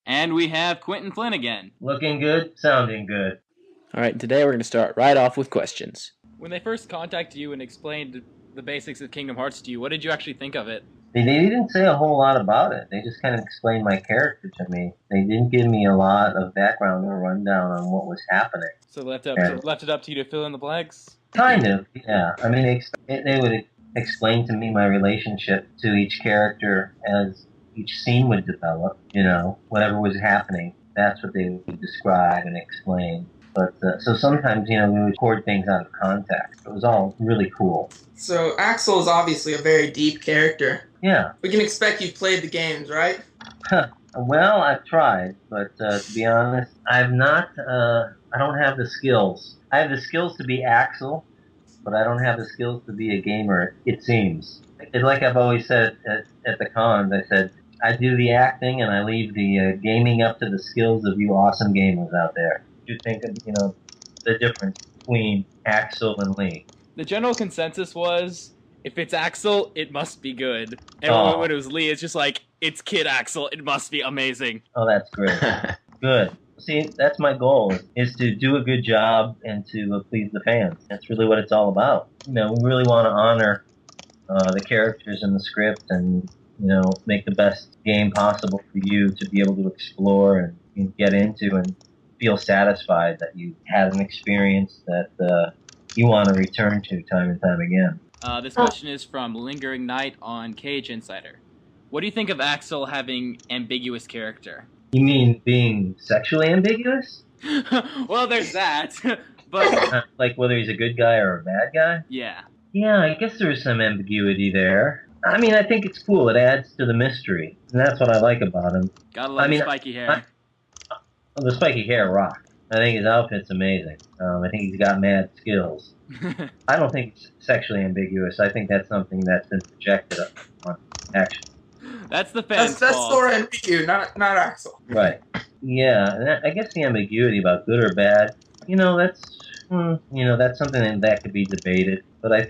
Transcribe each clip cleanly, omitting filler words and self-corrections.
And we have Quinton Flynn again. Looking good, sounding good. All right, today we're going to start right off with questions. When they first contacted you and explained the basics of Kingdom Hearts to you, what did you actually think of it? They didn't say a whole lot about it. They just kind of explained my character to me. They didn't give me a lot of background or rundown on what was happening. So left it up to you to fill in the blanks? Kind of, yeah. I mean, they would explain to me my relationship to each character as each scene would develop, whatever was happening. That's what they would describe and explain. But so sometimes, we would record things out of context. It was all really cool. So Axel is obviously a very deep character. Yeah. We can expect you've played the games, right? Well, I've tried, but to be honest, I've not. I don't have the skills. I have the skills to be Axel, but I don't have the skills to be a gamer. It seems. It's like I've always said at the cons. I said I do the acting and I leave the gaming up to the skills of you awesome gamers out there. You think of the difference between Axel and Lea. The general consensus was, if it's Axel, it must be good. And when it was Lea, it's just like, it's Kid Axel, it must be amazing. Oh, that's great. Good. See, that's my goal, is to do a good job and to please the fans. That's really what it's all about. We really want to honor the characters in the script and, make the best game possible for you to be able to explore and get into and feel satisfied that you had an experience that you want to return to time and time again. This question is from Lingering Night on Cage Insider. What do you think of Axel having ambiguous character? You mean being sexually ambiguous? Well, there's that. But like whether he's a good guy or a bad guy? Yeah. Yeah, I guess there's some ambiguity there. I mean, I think it's cool. It adds to the mystery. And that's what I like about him. Gotta love the spiky hair. The spiky hair rock. I think his outfit's amazing. I think he's got mad skills. I don't think it's sexually ambiguous. I think that's something that's been projected on action. That's the fans' That's fault. Sora and Riku, not Axel. Right. Yeah, and I guess the ambiguity about good or bad, that's something that could be debated. But I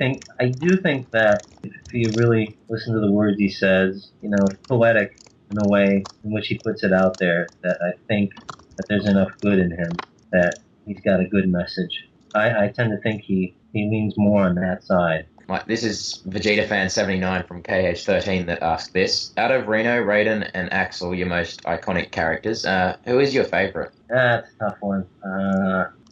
do think that if you really listen to the words he says, it's poetic in the way in which he puts it out there, that I think that there's enough good in him, that he's got a good message. I tend to think he leans more on that side. This is Vegeta Fan 79 from KH13 that asked this. Out of Reno, Raiden, and Axel, your most iconic characters, who is your favorite? That's a tough one.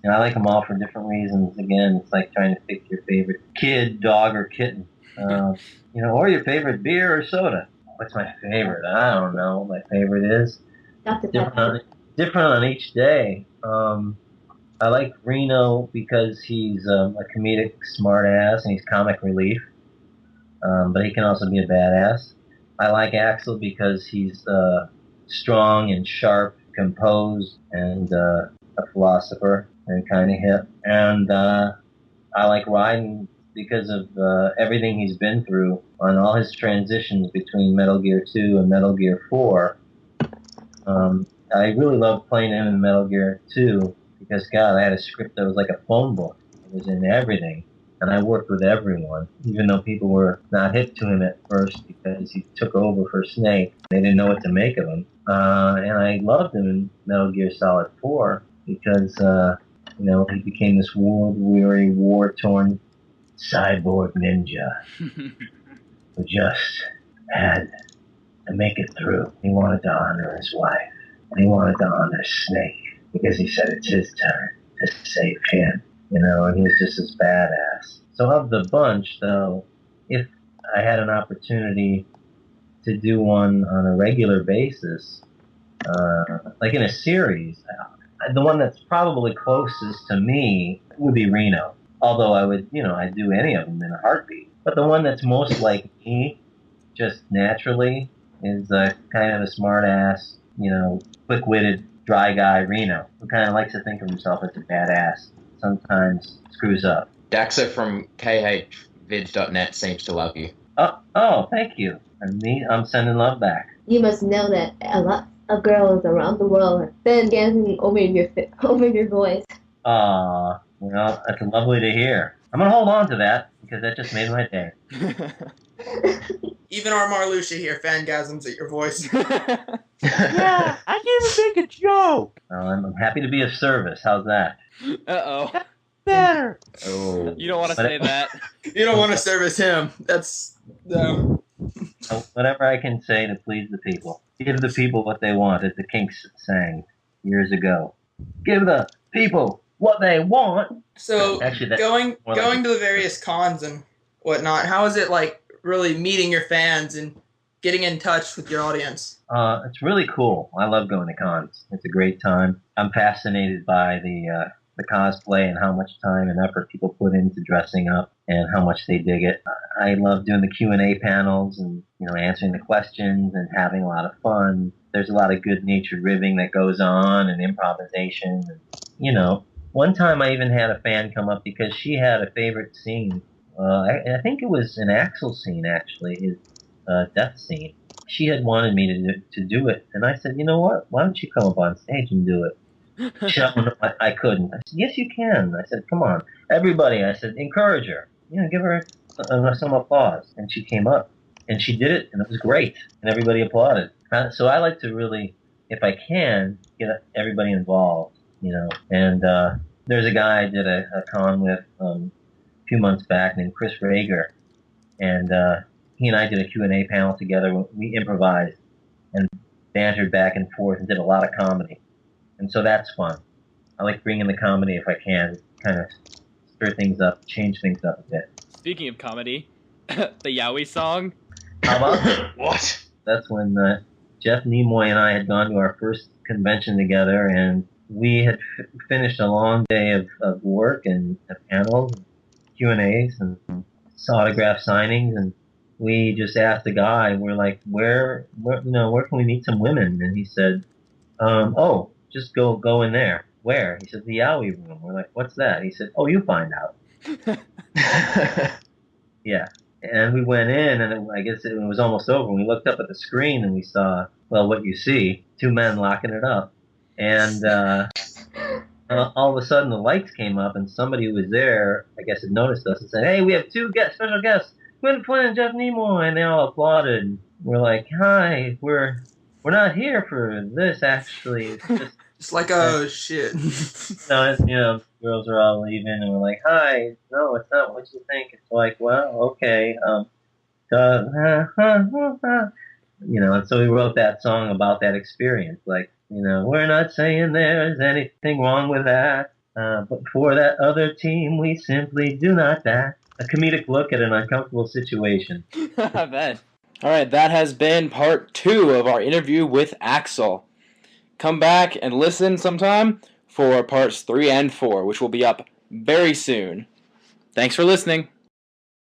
I like them all for different reasons. Again, it's like trying to pick your favorite kid, dog, or kitten. Or your favorite beer or soda. What's my favorite? I don't know what my favorite is. Different on each day. I like Reno because he's a comedic smartass and he's comic relief, but he can also be a badass. I like Axel because he's strong and sharp, composed, and a philosopher and kind of hip. And I like Raiden because of everything he's been through on all his transitions between Metal Gear 2 and Metal Gear 4. I really loved playing him in Metal Gear 2 because, God, I had a script that was like a phone book. It was in everything. And I worked with everyone, even though people were not hip to him at first because he took over for Snake. They didn't know what to make of him. And I loved him in Metal Gear Solid 4 because, he became this world-weary, war-torn cyborg ninja who just had to make it through. He wanted to honor his wife, and he wanted to honor Snake because he said it's his turn to save him. And he was just this badass. So of the bunch, though, if I had an opportunity to do one on a regular basis, like in a series, the one that's probably closest to me would be Reno. Although I'd do any of them in a heartbeat. But the one that's most like me, just naturally, is kind of a smart-ass, quick-witted, dry guy Reno, who kind of likes to think of himself as a badass. Sometimes screws up. Daxa from khvids.net seems to love you. Oh, thank you. And I'm sending love back. You must know that a lot of girls around the world have fangasming over your voice. Well, that's lovely to hear. I'm gonna hold on to that because that just made my day. Even our Marluxia here fangasms at your voice. Yeah, I didn't make a joke. I'm happy to be of service. How's that? Uh-oh. Better. Oh. You don't want to say that. You don't want to service him. That's Whatever I can say to please the people. Give the people what they want, as the Kinks sang years ago. Give the people what they want. So Actually, that going more like- going to the various cons and whatnot. How is it like really meeting your fans and getting in touch with your audience? It's really cool. I love going to cons. It's a great time. I'm fascinated by the cosplay and how much time and effort people put into dressing up and how much they dig it. I love doing the Q&A panels and answering the questions and having a lot of fun. There's a lot of good-natured ribbing that goes on and improvisation. And, one time I even had a fan come up because she had a favorite scene. I think it was an Axel scene, actually, his death scene. She had wanted me to do it, and I said, you know what? Why don't you come up on stage and do it? She said, no, I couldn't. I said, yes, you can. I said, come on. Everybody, I said, encourage her. Give her some applause. And she came up, and she did it, and it was great, and everybody applauded. So I like to really, if I can, get everybody involved, And there's a guy I did a con with a few months back named Chris Rager, and he and I did a Q&A panel together. We improvised and bantered back and forth and did a lot of comedy. And so that's fun. I like bringing the comedy if I can, kind of stir things up, change things up a bit. Speaking of comedy, the Yowie song. How about that? What? That's when Jeff Nimoy and I had gone to our first convention together, and we had finished a long day of work and panels, Q&As, and autograph signings, and we just asked the guy, we're like, where can we meet some women? And he said, just go in there. Where? He said, the Yowie room. We're like, what's that? He said, oh, you find out. Yeah. And we went in, and I guess it was almost over. We looked up at the screen, and we saw, well, what you see, two men locking it up. And all of a sudden, the lights came up, and somebody who was there, I guess, had noticed us and said, hey, we have two special guests, Quinton Flynn and Jeff Nimoy. And they all applauded. And we're like, hi, we're not here for this, actually. It's just... Just like, oh, shit. No, girls are all leaving, and we're like, hi, no, it's not what you think. It's like, well, okay, and so we wrote that song about that experience. Like, we're not saying there's anything wrong with that, but for that other team, we simply do not that. A comedic look at an uncomfortable situation. I bet. All right, that has been part 2 of our interview with Axel. Come back and listen sometime for parts 3 and 4, which will be up very soon. Thanks for listening.